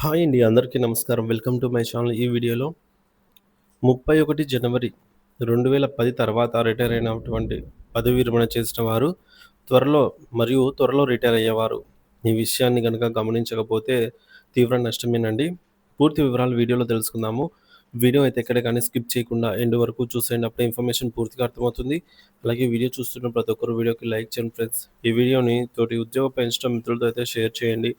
Hi అండి. అందరికీ నమస్కారం. Welcome to my channel. ఈ వీడియోలో 31 జనవరి 2010 తర్వాత రిటైర్ అయినటువంటి పదవి విరమణ చేసిన వారు త్వరలో రిటైర్ అయ్యేవారు. ఈ విషయాన్ని గనక గమనించకపోతే తీవ్ర నష్టమేనండి. పూర్తి వివరాలు వీడియోలో తెలుసుకుందాము. వీడియో అయితే ఎక్కడ గాని స్కిప్ చేయకుండా ఎండ్ వరకు చూసేయండి. అప్పుడే ఇన్ఫర్మేషన్ పూర్తిగా అర్థమవుతుంది. అలాగే వీడియో చూస్తున్న ప్రతి ఒక్కరు వీడియోకి లైక్ చేయండి ఫ్రెండ్స్. ఈ వీడియోని తోటి ఉద్యోగ పెన్షన్ మిత్రులతో అయితే షేర్ చేయండి.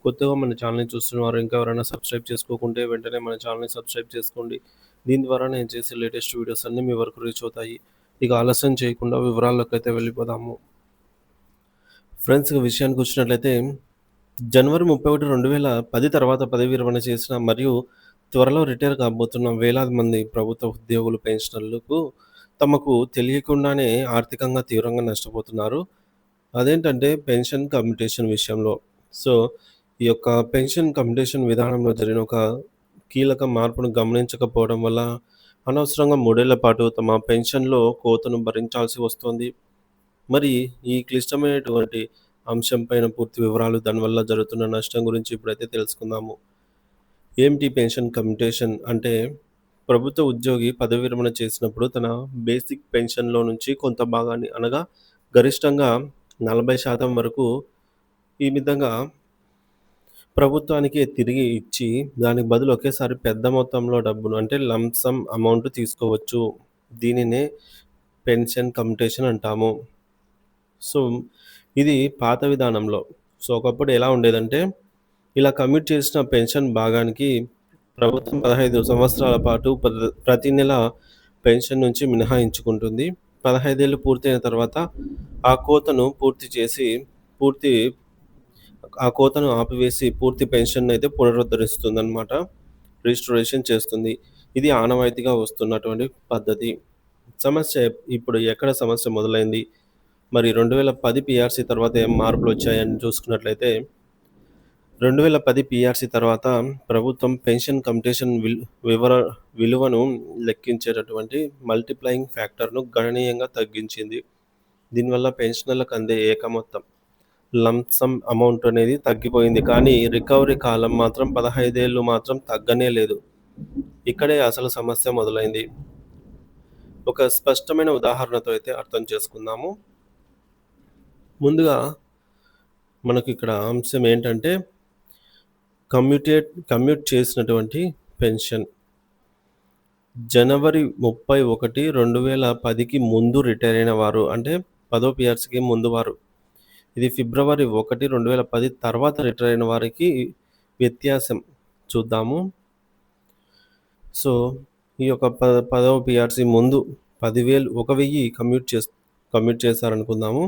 కొత్తగా మన ఛానల్‌ని చూస్తున్నవారు ఇంకా ఎవరైనా సబ్స్క్రైబ్ చేసుకోకుంటే వెంటనే మన ఛానల్‌ని సబ్స్క్రైబ్ చేసుకోండి. దీని ద్వారా నేను చేసే లేటెస్ట్ వీడియోస్ అన్నీ మీ వరకు రీచ్ అవుతాయి. ఇక ఆలస్యం చేయకుండా వివరాల్లోకైతే వెళ్ళిపోదాము. ఫ్రెండ్స్, ఇక విషయానికి వచ్చినట్లయితే జనవరి 31, 2010 తర్వాత పదవీ విరమణ చేసిన మరియు త్వరలో రిటైర్ కాబోతున్న వేలాది మంది ప్రభుత్వ ఉద్యోగులు, పెన్షనర్లకు తమకు తెలియకుండానే ఆర్థికంగా తీవ్రంగా నష్టపోతున్నారు. అదేంటంటే పెన్షన్ కమ్యుటేషన్ విషయంలో. సో, ఈ యొక్క పెన్షన్ కమ్యుటేషన్ విధానంలో జరిగిన ఒక కీలక మార్పును గమనించకపోవడం వల్ల అనవసరంగా 3 ఏళ్ల పాటు తమ పెన్షన్‌లో కోతను భరించాల్సి వస్తోంది. మరి ఈ క్లిష్టమైనటువంటి అంశం పైన పూర్తి వివరాలు, దానివల్ల జరుగుతున్న నష్టం గురించి ఇప్పుడైతే తెలుసుకుందాము. ఏమిటి పెన్షన్ కమ్యుటేషన్ అంటే, ప్రభుత్వ ఉద్యోగి పదవి విరమణ చేసినప్పుడు తన బేసిక్ పెన్షన్‌లో నుంచి కొంత భాగాన్ని అనగా గరిష్టంగా 40% వరకు ఈ విధంగా ప్రభుత్వానికి తిరిగి ఇచ్చి, దానికి బదులు ఒకేసారి పెద్ద మొత్తంలో డబ్బును అంటే లంప్ సమ్ అమౌంట్ తీసుకోవచ్చు. దీనినే పెన్షన్ కమ్యుటేషన్ అంటాము. సో, ఇది పాత విధానంలో. సో, ఒకప్పుడు ఎలా ఉండేదంటే, ఇలా కమ్యూట్ చేసిన పెన్షన్ భాగానికి ప్రభుత్వం 15 సంవత్సరాల పాటు ప్రతి నెల పెన్షన్ నుంచి మినహాయించుకుంటుంది. 15 ఏళ్ళు పూర్తయిన తర్వాత ఆ కోతను పూర్తి చేసి పూర్తి ఆ కోతను ఆపివేసి పూర్తి పెన్షన్నయితే పునరుద్ధరిస్తుందనమాట. రిస్టోరేషన్ చేస్తుంది. ఇది ఆనవాయితీగా వస్తున్నటువంటి పద్ధతి. సమస్య ఇప్పుడు ఎక్కడ సమస్య మొదలైంది? మరి 2010 పీఆర్సీ తర్వాత ఏం మార్పులొచ్చాయని చూసుకున్నట్లయితే, 2010 పీఆర్సీ తర్వాత ప్రభుత్వం పెన్షన్ కమ్యుటేషన్ విలువను లెక్కించేటటువంటి మల్టిప్లయింగ్ ఫ్యాక్టర్‌ను గణనీయంగా తగ్గించింది. దీనివల్ల పెన్షనర్లకు అందే ఏక మొత్తం లంప్ సమ్ అమౌంట్ అనేది తగ్గిపోయింది. కానీ రికవరీ కాలం మాత్రం 15 ఏళ్ళు మాత్రం తగ్గనే లేదు. ఇక్కడే అసలు సమస్య మొదలైంది. ఒక స్పష్టమైన ఉదాహరణతో అయితే అర్థం చేసుకుందాము. ముందుగా మనకి ఇక్కడ అంశం ఏంటంటే, కమ్యూట్ చేసినటువంటి పెన్షన్. జనవరి 31, 2010కి ముందు రిటైర్ అయిన వారు అంటే 10వ పీఆర్సీకి ముందు వారు. ఇది ఫిబ్రవరి 1, 2010 తర్వాత రిటైర్ అయిన వారికి వ్యత్యాసం చూద్దాము. సో, ఈ యొక్క 10వ పీఆర్సీ ముందు 10,000 కమ్యూట్ చేశారనుకుందాము.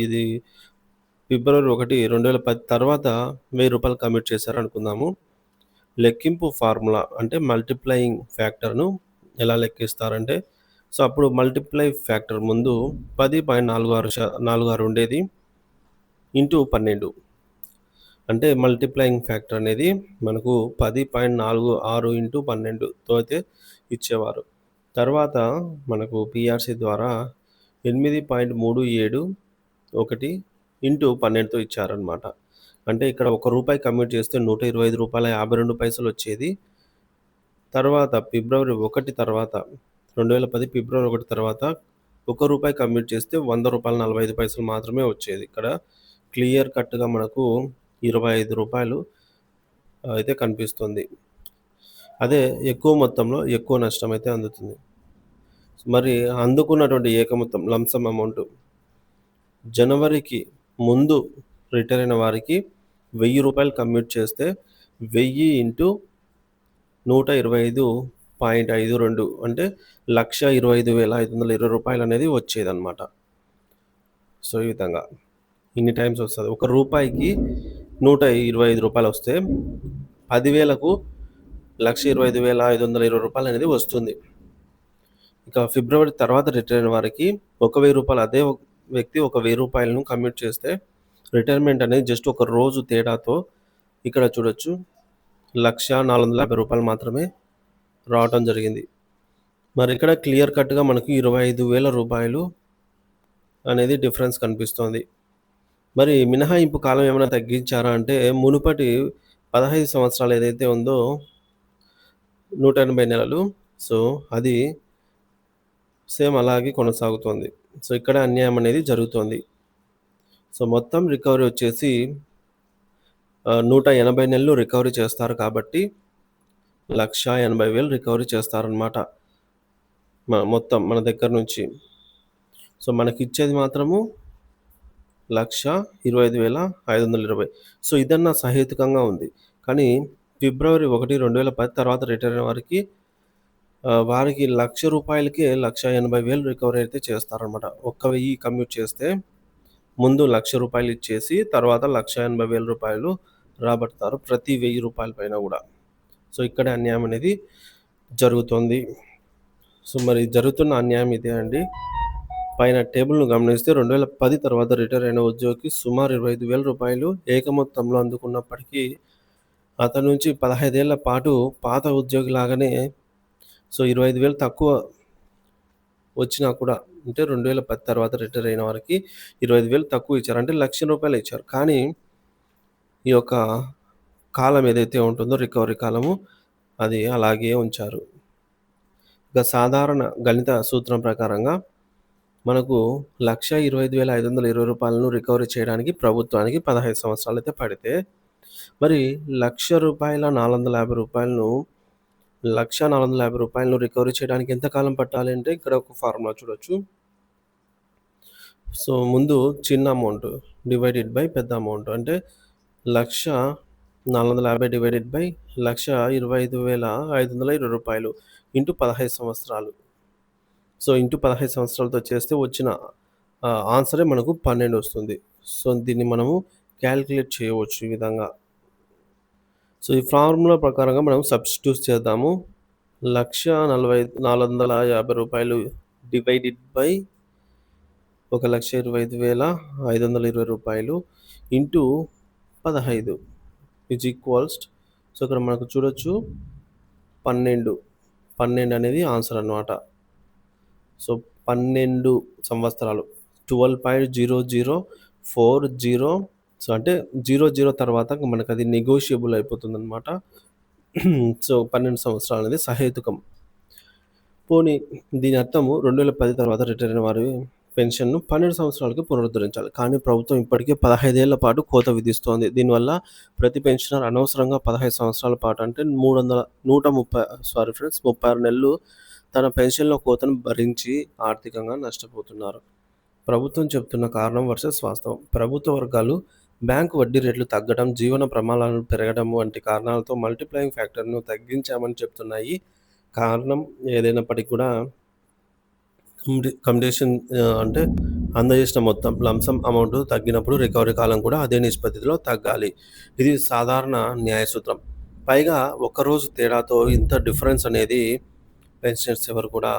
ఇది ఫిబ్రవరి 1, 2010 తర్వాత రూ. 1000 కమ్యూట్ చేశారనుకుందాము. లెక్కింపు ఫార్ములా అంటే మల్టిప్లయింగ్ ఫ్యాక్టర్‌ను ఎలా లెక్కిస్తారంటే, సో, అప్పుడు మల్టిప్లై ఫ్యాక్టర్ ముందు 10.46 ఉండేది. ఇంటూ 12 అంటే మల్టిప్లయింగ్ ఫ్యాక్టర్ అనేది మనకు 10.46 ఇంటూ 12తో అయితే ఇచ్చేవారు. తర్వాత మనకు పీఆర్సీ ద్వారా 8.371 ఇంటూ 12తో ఇచ్చారనమాట. అంటే ఇక్కడ రూ. 1 కమ్యూట్ చేస్తే రూ. 125.52 వచ్చేది. తర్వాత ఫిబ్రవరి 1 తర్వాత 2010 ఫిబ్రవరి 1 తర్వాత రూ. 1 కమ్యూట్ చేస్తే రూ. 100.45 మాత్రమే వచ్చేది. ఇక్కడ క్లియర్ కట్‌గా మనకు రూ. 25 అయితే కనిపిస్తుంది. అదే ఎక్కువ మొత్తంలో ఎక్కువ నష్టం అయితే అందుతుంది. మరి అందుకున్నటువంటి ఏక మొత్తం లంప్ సమ్ అమౌంట్ జనవరికి ముందు రిటైర్ అయిన వారికి రూ. 1000 కమ్యూట్ చేస్తే 1000 ఇంటూ 125.52 అంటే రూ. 1,25,520 అనేది వచ్చేదనమాట. సో, ఈ విధంగా ఇన్ని టైమ్స్ వస్తది. రూపాయికి రూ. 125 వస్తే 10,000కు రూ. 1,25,520 అనేది వస్తుంది. ఇక ఫిబ్రవరి తర్వాత రిటైర్ అయిన వారికి రూ. 1,000 అదే వ్యక్తి రూ. 1,000 కమ్యూట్ చేస్తే రిటైర్మెంట్ అనేది జస్ట్ ఒక రోజు తేడాతో ఇక్కడ చూడొచ్చు రూ. 1,450 మాత్రమే రావటం జరిగింది. మరి ఇక్కడ క్లియర్ కట్‌గా మనకు రూ. 25,000 అనేది డిఫరెన్స్ కనిపిస్తోంది. మరి మినహాయింపు కాలం ఏమైనా తగ్గించారా అంటే, మునుపటి 15 సంవత్సరాలు ఏదైతే ఉందో 180 నెలలు. సో, అది సేమ్ అలాగే కొనసాగుతోంది. సో, ఇక్కడ అన్యాయం అనేది జరుగుతోంది. సో, మొత్తం రికవరీ వచ్చేసి 180 నెలలు రికవరీ చేస్తారు కాబట్టి 1,80,000 రికవరీ చేస్తారనమాట. మొత్తం మన దగ్గర నుంచి. సో, మనకిచ్చేది మాత్రము 1,25,520. సో, ఇదన్నా సహేతుకంగా ఉంది. కానీ ఫిబ్రవరి 1, 2010 తర్వాత రిటైర్ అయిన వారికి వారికి రూ. 1,00,000కే 1,80,000 రికవరీ అయితే చేస్తారనమాట. ఒక్క 1000 కమ్యూట్ చేస్తే ముందు రూ. 1,00,000 ఇచ్చేసి తర్వాత రూ. 1,80,000 రాబడతారు. ప్రతి రూ. 1,000 పైన గూడా. సో, ఇక్కడ అన్యాయం అనేది జరుగుతోంది. సో, మరి జరుగుతున్న అన్యాయం ఇదే అండి. పైన టేబుల్‌ను గమనిస్తే 2010 తర్వాత రిటైర్ అయిన ఉద్యోగికి సుమారు రూ. 25,000 ఏకమొత్తంలో అందుకున్నప్పటికీ అతని నుంచి 15 ఏళ్ల పాటు పాత ఉద్యోగి లాగానే సో, 25,000 తక్కువ వచ్చినా కూడా అంటే 2010 తర్వాత రిటైర్ అయిన వారికి 25,000 తక్కువ ఇచ్చారు. అంటే రూ. 1,00,000 ఇచ్చారు. కానీ ఈ యొక్క కాలం ఏదైతే ఉంటుందో రికవరీ కాలము అది అలాగే ఉంచారు. ఇక సాధారణ గణిత సూత్రం ప్రకారంగా మనకు రూ. 1,25,520 రికవరీ చేయడానికి ప్రభుత్వానికి 15 సంవత్సరాలైతే పడితే, మరి రూ. 1,00,000 రూ. 450,000 రికవరీ చేయడానికి ఎంత కాలం పట్టాలి అంటే ఇక్కడ ఒక ఫార్ములా చూడొచ్చు. సో, ముందు చిన్న అమౌంట్ డివైడెడ్ బై పెద్ద అమౌంట్ అంటే 1,450 డివైడెడ్ బై రూ. 1,25,520 ఇంటూ 15 సంవత్సరాలు. సో, ఇంటూ 15 సంవత్సరాలతో చేస్తే వచ్చిన ఆన్సరే మనకు 12 వస్తుంది. సో, దీన్ని మనము క్యాలిక్యులేట్ చేయవచ్చు ఈ విధంగా. సో, ఈ ఫార్ములా ప్రకారంగా మనం సబ్స్టిట్యూట్ చేద్దాము. రూ. 1,450 డివైడెడ్ బై రూ. 1,25,520 ఇంటూ 15 ఈజ్ ఈక్వల్స్ సో, ఇక్కడ మనకు చూడొచ్చు 12. 12 అనేది ఆన్సర్ అన్నమాట. సో, 12 సంవత్సరాలు 12.0040 సో, అంటే 00 తర్వాత మనకది నెగోషియబుల్ అయిపోతుందనమాట. సో, 12 సంవత్సరాలు అనేది సహేతుకం. పోనీ దీని అర్థము 2010 తర్వాత రిటైర్ అయిన వారి పెన్షన్‌ను 12 సంవత్సరాలకి పునరుద్ధరించాలి. కానీ ప్రభుత్వం ఇప్పటికే 15 ఏళ్ల పాటు కోత విధిస్తోంది. దీనివల్ల ప్రతి పెన్షనర్ అనవసరంగా 15 సంవత్సరాల పాటు అంటే 36 నెలలు తన పెన్షన్‌లో కోతను భరించి ఆర్థికంగా నష్టపోతున్నారు. ప్రభుత్వం చెబుతున్న కారణం వర్సెస్ వాస్తవం. ప్రభుత్వ వర్గాలు బ్యాంకు వడ్డీ రేట్లు తగ్గడం, జీవన ప్రమాణాలు పెరగడం వంటి కారణాలతో మల్టిప్లయింగ్ ఫ్యాక్టర్‌ను తగ్గించామని చెప్తున్నాయి. కారణం ఏదైనప్పటికీ కూడా కమ్యూటేషన్ అంటే అందజేసిన మొత్తం లంసమ్ అమౌంట్ తగ్గినప్పుడు రికవరీ కాలం కూడా అదే నిష్పత్తిలో తగ్గాలి. ఇది సాధారణ న్యాయ సూత్రం. పైగా ఒక్కరోజు తేడాతో ఇంత డిఫరెన్స్ అనేది పెన్షనర్స్ ఎవరు కూడా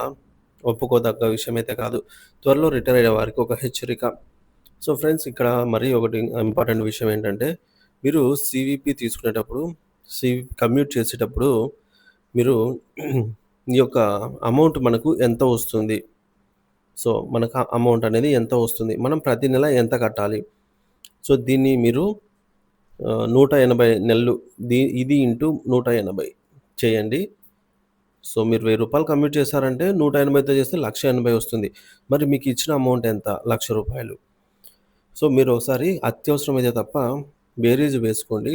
ఒప్పుకోదగ్గ విషయం అయితే కాదు. త్వరలో రిటైర్ అయ్యే వారికి ఒక హెచ్చరిక. సో, ఫ్రెండ్స్ ఇక్కడ మరీ ఒకటి ఇంపార్టెంట్ విషయం ఏంటంటే మీరు సీవీపీ తీసుకునేటప్పుడు కమ్యూట్ చేసేటప్పుడు మీరు ఈ యొక్క అమౌంట్ మనకు ఎంత వస్తుంది? సో, మనకు అమౌంట్ అనేది ఎంత వస్తుంది? మనం ప్రతి నెల ఎంత కట్టాలి? సో, దీన్ని మీరు 180 నెలలు ఇది ఇంటూ 180 చేయండి. సో, మీరు రూ. 1,000 కమ్యూట్ చేశారంటే 180తో చేస్తే 1,80,000 వస్తుంది. మరి మీకు ఇచ్చిన అమౌంట్ ఎంత? రూ. 1,00,000. సో, మీరు ఒకసారి అత్యవసరమైతే తప్ప బేరీజు వేసుకోండి.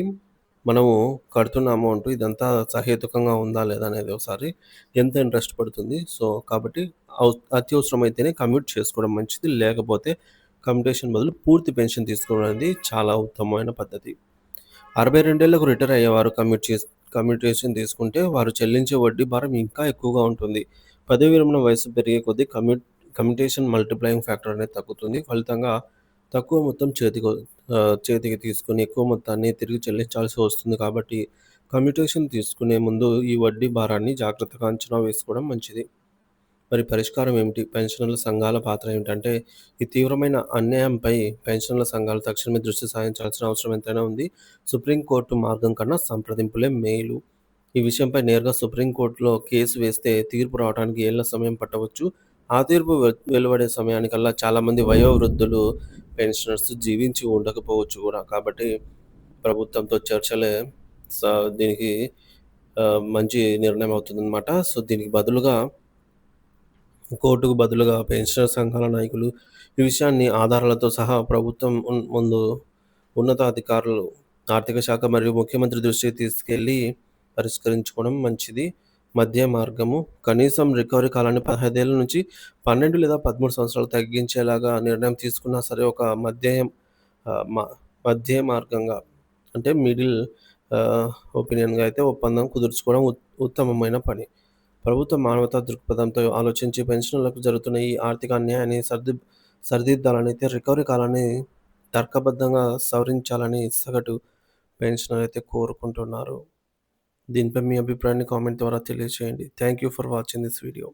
మనము కడుతున్న అమౌంట్ ఇదంతా సహేతుకంగా ఉందా లేదా అనేది ఒకసారి ఎంత ఇంట్రెస్ట్ పడుతుంది. సో, కాబట్టి అత్యవసరమైతేనే కమ్యూట్ చేసుకోవడం మంచిది. లేకపోతే కమ్యూటేషన్ బదులు పూర్తి పెన్షన్ తీసుకోవడం అనేది చాలా ఉత్తమమైన పద్ధతి. 62 ఏళ్లకు రిటైర్ అయ్యేవారు కమ్యూటేషన్ తీసుకుంటే వారు చెల్లించే వడ్డీ భారం ఇంకా ఎక్కువగా ఉంటుంది. పదవీ విరమణ వయసు పెరిగే కొద్దీ కమ్యూటేషన్ మల్టిప్లయింగ్ ఫ్యాక్టర్ అనేది తగ్గుతుంది. ఫలితంగా తక్కువ మొత్తం చేతికి తీసుకొని ఎక్కువ మొత్తాన్ని తిరిగి చెల్లించాల్సి వస్తుంది. కాబట్టి కమ్యూటేషన్ తీసుకునే ముందు ఈ వడ్డీ భారాన్ని జాగ్రత్తగా అంచనా వేసుకోవడం మంచిది. మరి పరిష్కారం ఏమిటి? పెన్షనర్ల సంఘాల పాత్ర ఏమిటంటే ఈ తీవ్రమైన అన్యాయంపై పెన్షనర్ల సంఘాలు తక్షణమే దృష్టి సారించాల్సిన అవసరం ఎంతైనా ఉంది. సుప్రీంకోర్టు మార్గం కన్నా సంప్రదింపులే మేలు. ఈ విషయంపై నేరుగా సుప్రీంకోర్టులో కేసు వేస్తే తీర్పు రావడానికి ఏళ్ల సమయం పట్టవచ్చు. ఆ తీర్పు వెలువడే సమయానికల్లా చాలామంది వయోవృద్ధులు పెన్షనర్స్ జీవించి ఉండకపోవచ్చు కూడా. కాబట్టి ప్రభుత్వంతో చర్చలే స దీనికి మంచి నిర్ణయం అవుతుందనమాట. సో, దీనికి బదులుగా కోర్టుకు బదులుగా పెన్షనర్ సంఘాల నాయకులు ఈ విషయాన్ని ఆధారాలతో సహా ప్రభుత్వం ముందు ఉన్నతాధికారులు, ఆర్థిక శాఖ మరియు ముఖ్యమంత్రి దృష్టికి తీసుకెళ్ళి పరిష్కరించుకోవడం మంచిది. మధ్య మార్గము కనీసం రికవరీ కాలాన్ని 15 ఏళ్ల నుంచి 12 లేదా 13 సంవత్సరాలు తగ్గించేలాగా నిర్ణయం తీసుకున్నా సరే ఒక ఆహ్, మ మధ్య మార్గంగా అంటే మిడిల్ ఆహ్, ఒపీనియన్‌గా అయితే ఒప్పందం కుదుర్చుకోవడం ఉత్తమమైన పని. ప్రభుత్వం మానవతా దృక్పథంతో ఆలోచించి పెన్షనర్లకు జరుగుతున్న ఈ ఆర్థిక అన్యాయాన్ని సరిదిద్దాలని అయితే రికవరీ కాలాన్ని తర్కబద్ధంగా సవరించాలని సగటు పెన్షనర్ అయితే కోరుకుంటున్నారు. దీనిపై మీ అభిప్రాయాన్ని కామెంట్ ద్వారా తెలియజేయండి. Thank you for watching this video.